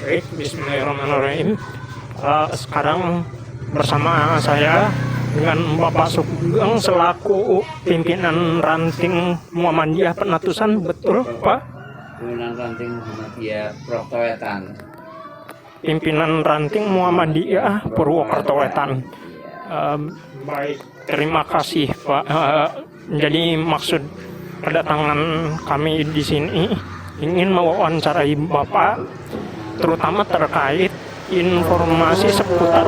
Baik, bismillahirrahmanirrahim. Sekarang bersama saya dengan Bapak Sugeng selaku pimpinan ranting Muhammadiyah Penatusan, betul Pak? Pimpinan ranting Muhammadiyah Purwokerto. Pimpinan ranting Muhammadiyah Purwokerto Wetan. Baik, terima kasih Pak. Jadi maksud kedatangan kami di sini ingin mewawancarai Bapak, terutama terkait informasi seputar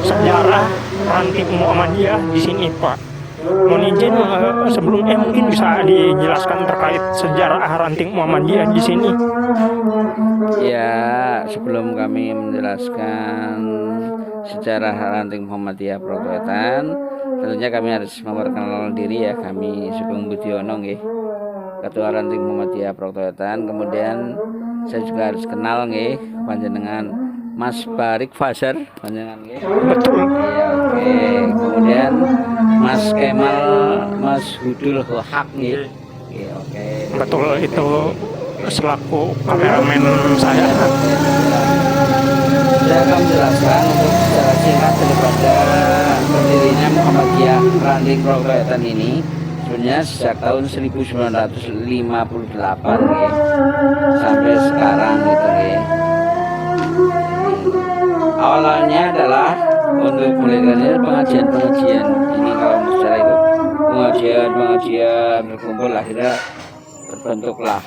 sejarah ranting Muhammadiyah di sini, Pak. Mohon izin sebelumnya mungkin bisa dijelaskan terkait sejarah ranting Muhammadiyah di sini. Ya, sebelum kami menjelaskan sejarah ranting Muhammadiyah Purwokerto, tentunya kami harus memperkenalkan diri ya. Kami Sugeng Budiono nggih, Ketua Ranting Muhammadiyah Purwokerto. Kemudian saya juga harus kenal nggih panjenengan Mas Barik Fajar panjenengan nggih. Betul. Iya, oke. Kemudian Mas Kemal Mas Hudul Haq nggih. Iya, oke. Betul, itu selaku kameramen saya. Saya akan menjelaskan untuk secara singkat daripada berdirinya Muhammadiyah Ranting Purwokerto ini. Sebenarnya sejak tahun 1958 ya, sampai sekarang gitu ya. Awalnya adalah untuk melakukan pengajian-pengajian. Ini kalau secara itu pengajian berkumpul, akhirnya terbentuklah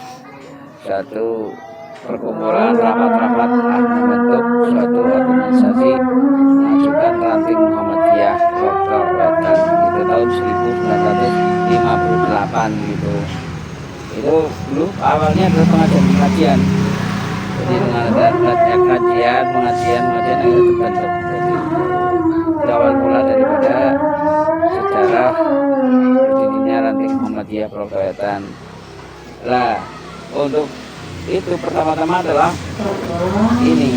satu perkumpulan rapat-rapat membentuk suatu organisasi mengajukan ranting Muhammadiyah Purwokerto itu tahun 1958 gitu. Itu dulu awalnya adalah pengajian, jadi dengan ada kajian pengajian akhirnya terbentuk. Jadi itu awal mula daripada sejarah berdirinya ranting Muhammadiyah Purwokerto. Lah, untuk itu pertama-tama adalah ini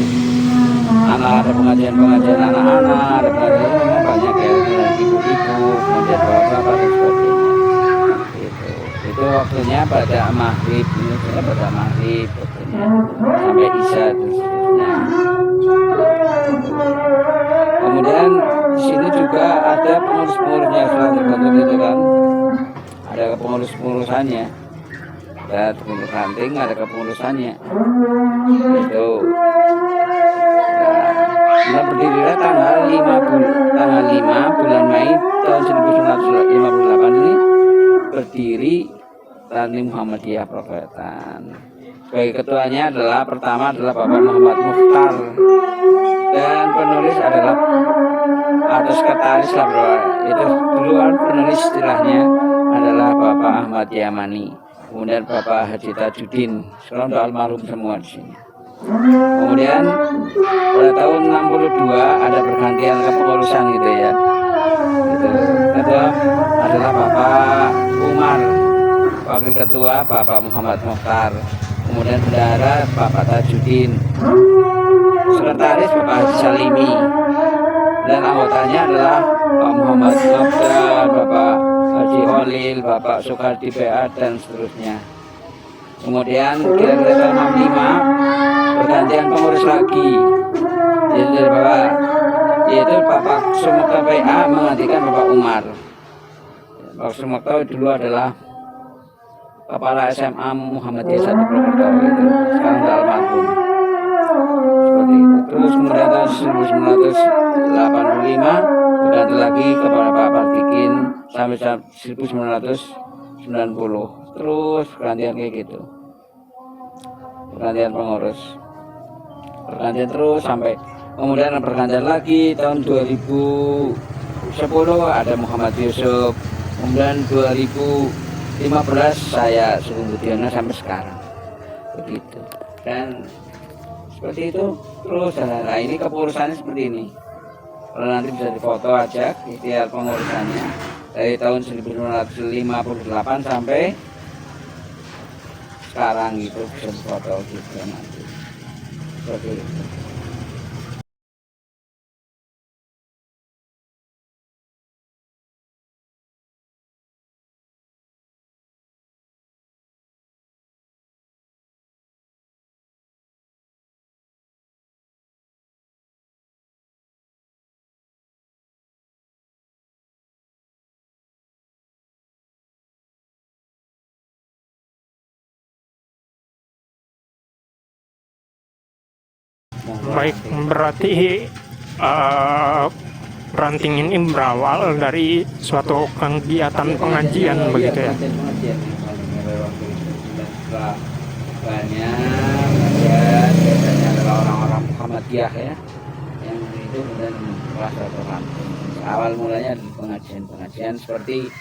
ada pengajian anak-anak, ada pengajian memang banyak ya, dengan ibu-ibu, kemudian bapak-bapak dan sebagainya. Itu waktunya pada maghrib, waktunya sampai isya terus seterusnya. Kemudian di sini juga ada pengurus-pengurusnya setelah terbentuk itu kan, ada pengurus-pengurusannya. Ada terbentuk ranting, ada kepengurusannya. Itu berdirilah tanggal 5 bulan Mei tahun 1958 ini berdiri ranting Muhammadiyah Purwokerto. Sebagai ketuanya adalah pertama adalah Bapak Muhammad Mukhtar, dan penulis adalah atau sekretaris lah bro. Itu duluan penulis istilahnya adalah Bapak Ahmad Yamani. Kemudian Bapak Haji Tajuddin, sekarang udah almarhum semua di sini. Kemudian pada tahun 62 ada pergantian kepengurusan gitu ya. Itu ketua adalah Bapak Umar, wakil ketua Bapak Muhammad Mukhtar, kemudian bendahara Bapak Tajuddin, sekretaris Bapak Haji Salimi, dan anggotanya adalah Pak Muhammad Nobdan, Bapak Haji Holil, Bapak Soekardi PA dan seterusnya. Kemudian kira-kira tahun 65 pergantian pengurus lagi, yaitu Bapak Sumekto PA menggantikan Bapak Umar. Bapak Sumekto dulu adalah kepala SMA Muhammadiyah 1 Purwokerto, itu sekarang sudah almarhum. Seperti itu. Terus kemudian tahun 1985 berganti lagi kepada Pak Partikin sampai 1990. Terus pergantian kayak gitu, pergantian pengurus, pergantian terus sampai kemudian pergantian lagi tahun 2010 ada Muhammad Yusuf, kemudian 2015 saya Sugeng Budiono sampai sekarang begitu. Dan seperti itu terus. Nah, ini kepengurusannya seperti ini. Kalau nanti bisa difoto aja ikhtiar pengurusannya dari tahun 1958 sampai sekarang gitu, bisa difoto gitu nanti. Seperti itu. Baik, berarti ranting ini berawal dari suatu kegiatan pengajian begitu ya. Pengajian pada waktu itu. Dan setelah banyak pengajian biasanya adalah orang-orang Muhammadiyah ya, yang itu kemudian merasa terbantu. Awal mulanya dari pengajian seperti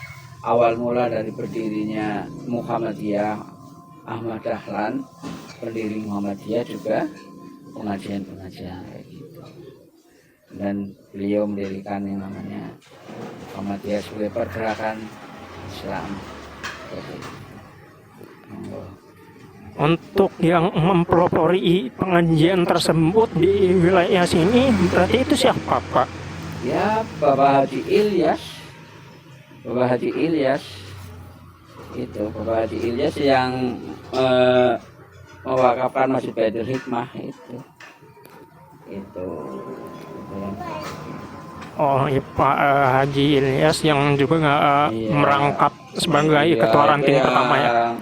awal mula dari berdirinya Muhammadiyah, Ahmad Dahlan pendiri Muhammadiyah juga pengajian kayak gitu. Dan beliau mendirikan yang namanya Muhammadiyah sebagai pergerakan Islam. Untuk yang mempelopori pengajian tersebut di wilayah sini berarti itu siapa Pak? Ya, Bapak Haji Ilyas. Bapak Haji Ilyas itu Bapak Haji Ilyas yang mewakafkan Masjid Baitul Hikmah itu. Oh iya, Pak Haji Ilyas yang juga merangkap sebagai ketua ranting pertama ya.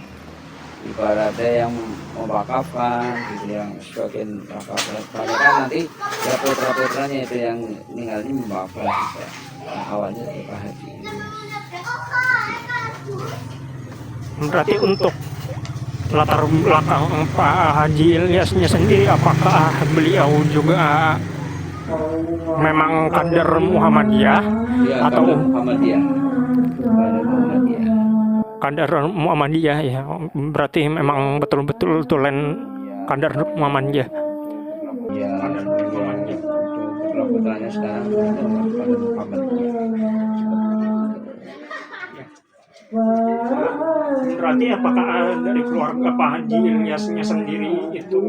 Ibaratnya yang mewakafkan gitu, yang sebagian wakafkan nanti ya putra-putranya itu yang tinggalnya mewakaf juga. Nah, awalnya itu Pak Haji Ilyas. Berarti untuk latar belakang Pak Haji Ilyasnya sendiri, apakah beliau juga memang kader Muhammadiyah Ya, atau kader Muhammadiyah? kader Muhammadiyah ya? Berarti memang betul-betul tulen kader Muhammadiyah. Ya, kader Muhammadiyah. Putra-putranya sekarang itu kader Muhammadiyah. Berarti apakah dari keluarga Pak Haji Ilyasnya sendiri itu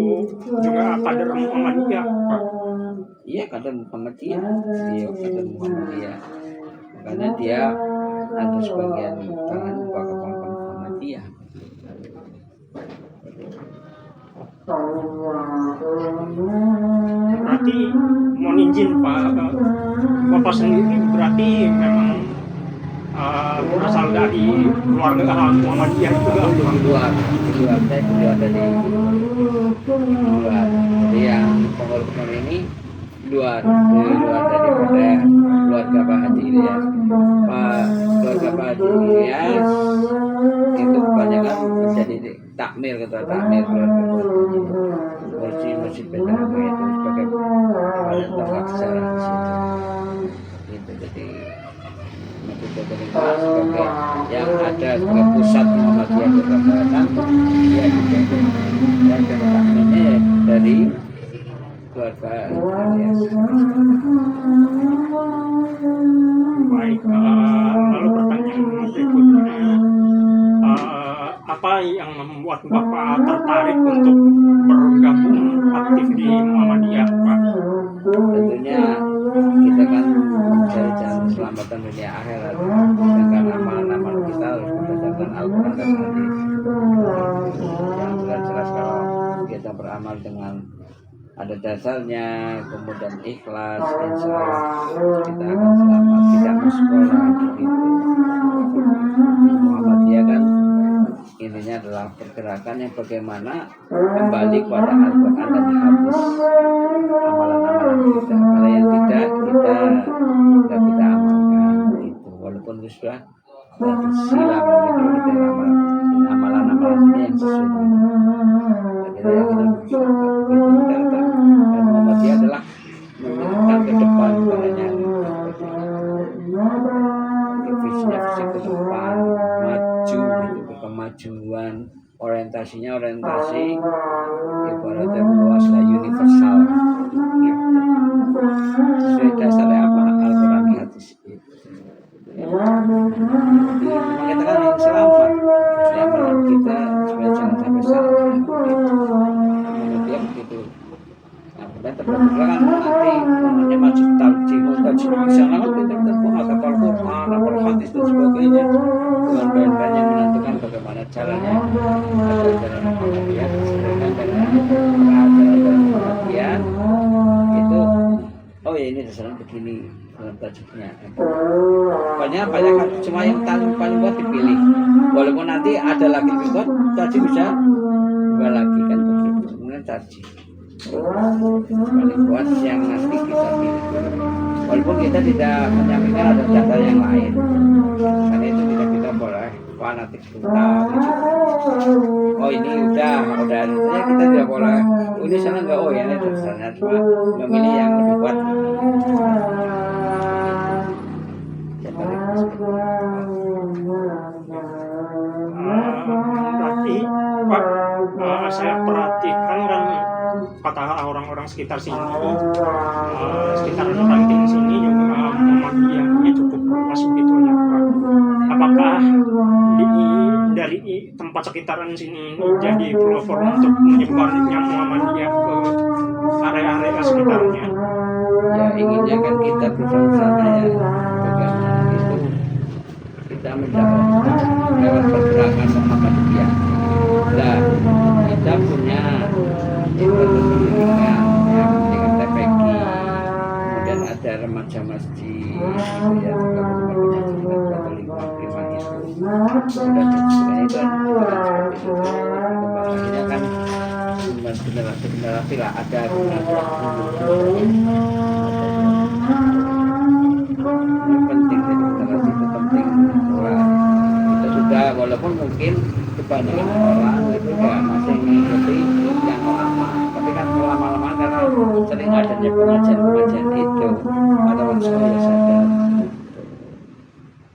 juga kader Muhammadiyah, Pak? Iya, kader Muhammadiyah. Dia kader Muhammadiyah. Makanya dia ada sebagian tangan wakaf Muhammadiyah. Berarti mohon izin Pak, Bapak sendiri berarti memang berasal dari keluarga Muhammadiyah juga. Luar saya beliau ada di luar. Jadi yang pengurus ini luar daripada keluarga Pak Haji Ilyas. Keluarga Pak Haji Ilyas itu kebanyakan menjadi takmir, ketua takmir keluarga Masjid Baitul Hikmah itu sebagai tempat sejarah di situ. Itu jadi Masjid Baitul Hikmah sebagai yang ada sebagai pusat Muhammadiyah keberangkatan ya itu dan takmirnya dari keluarga Ilyas. Baik, lalu pertanyaan berikutnya, apa yang membuat Bapak tertarik untuk bergabung aktif di Muhammadiyah, Pak? Tentunya kita kan mencari jalan keselamatan dunia akhirat, sedangkan amalan-amalan kita harus berdasarkan Al-Quran dan Hadis. Yang jelas kalau kita beramal dengan ada dasarnya, kemudian ikhlas, insya Allah kita akan selamat, tidak sekolah begitu. Muhammadiyah kan intinya adalah pergerakan yang bagaimana kembali kepada Al-Quran dan Hadis, amalan-amalan kita. Kalau yang tidak kita amalkan itu, walaupun itu sudah silam itu kita amalan-amalan ini yang sesuai dengan kita berusaha itu dan Muhammadiyah adalah menunjukkan ke depan caranya visinya visi ke depan, maju gitu, kemajuan, orientasinya orientasi ibaratnya luaslah universal gitu. Sesuai dasarnya apa? Al-Quran hadis gitu. Kita kan yang selamat yang malam kita supaya jangan sampai salah kemudian begitu. Nah kemudian terbelakang nanti namanya masjid tajim bisa banget pintar-pintar menghafal Al-Quran, hafal hadis dan sebagainya dengan bahan-bahan yang menentukan bagaimana caranya ada jalan Muhammadiyah sedangkan dengan ajaran Muhammadiyah itu oh ya ini dasarnya begini dalam tajuknya. Banyak kan cuma yang paling buat dipilih. Walaupun nanti ada lagi lebih kuat, tadi bisa dua lagi kan begitu. Kemudian tadi. paling kuat yang nanti kita pilih dulu. Walaupun kita tidak menyampaikan ada data yang lain, karena itu kita boleh fanatik tentang oh ini udah ya kita tidak boleh oh, ini sana enggak, oh ya ini dasarnya, cuma memilih yang lebih kuat. Ya, Berarti Pak, saya perhatikan dan kata orang-orang sekitar sini, sekitar ranting sini juga Muhammadiyahnya cukup luas gitu ya Pak. Apakah dari tempat sekitaran sini ini jadi pelopor untuk menyebarnya Muhammadiyah ke area-area sekitarnya? Ya inginnya kan kita berusaha ya bagaimana itu kita mendakwahkan lewat pergerakan Muhammadiyah. Nah kita punya pendidikan yang dengan TPQ, kemudian ada remaja masjid gitu ya, gabungan dengan Katolik Priman itu sudah sebenarnya itu pembahasannya kan generasi lah, ada penting, jadi generasi itu penting. Wah, itu sudah walaupun mungkin kebanyakan orang itu ya masih mengikuti yang lama, tapi kan lama-lama karena sering adanya pengajian itu ada saya sadar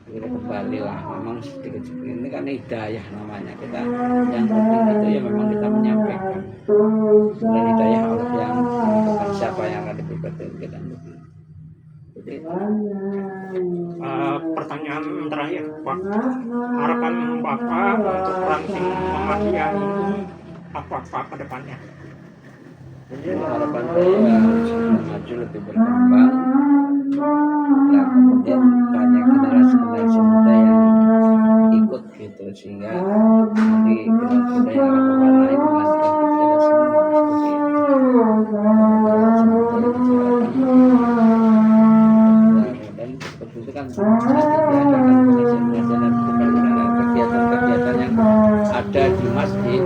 kita kembali lah, memang sedikit ini kan hidayah namanya, kita yang penting itu ya memang kita menyampaikan dan hidayah Allah yang menentukan siapa yang akan diberkati kita. Pertanyaan terakhir Pak, harapan Bapak untuk ranting Muhammadiyah ini apa Pak ke depannya? Jadi harapan saya harus maju lebih berkembang, nah kemudian banyak generasi muda yang ikut gitu, sehingga nanti generasi muda yang akan mewarnai menggantikan kita semua seperti itu. Dan seperti itu kan diadakan pengajian-pengajian dan kegiatan-kegiatan yang ada di masjid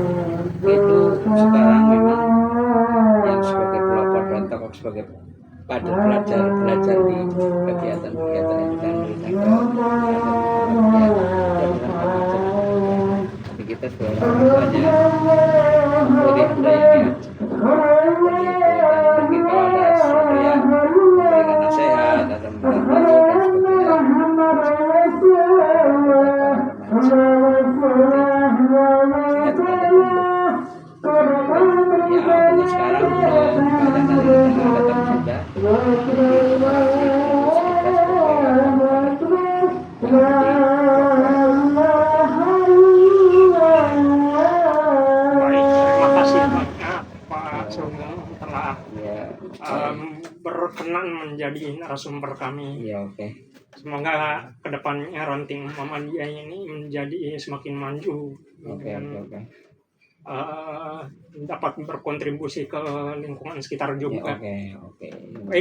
itu sekarang memang yang sebagai pelopor dan tokoh sebagai pada belajar di kegiatan-kegiatan yang sedang tapi kita sebagai orang tuanya memberi hidayahnya. Mungkin kalau ada sesuatu yang memberikan nasihat atau mendampingi dan sebagainya, ya ini sekarang belum banyak dari yang datang sudah berkenan menjadi narasumber kami. ya oke. Semoga kedepannya ranting Muhammadiyah ini menjadi semakin maju dan dapat berkontribusi ke lingkungan sekitar juga. Oke. Baik.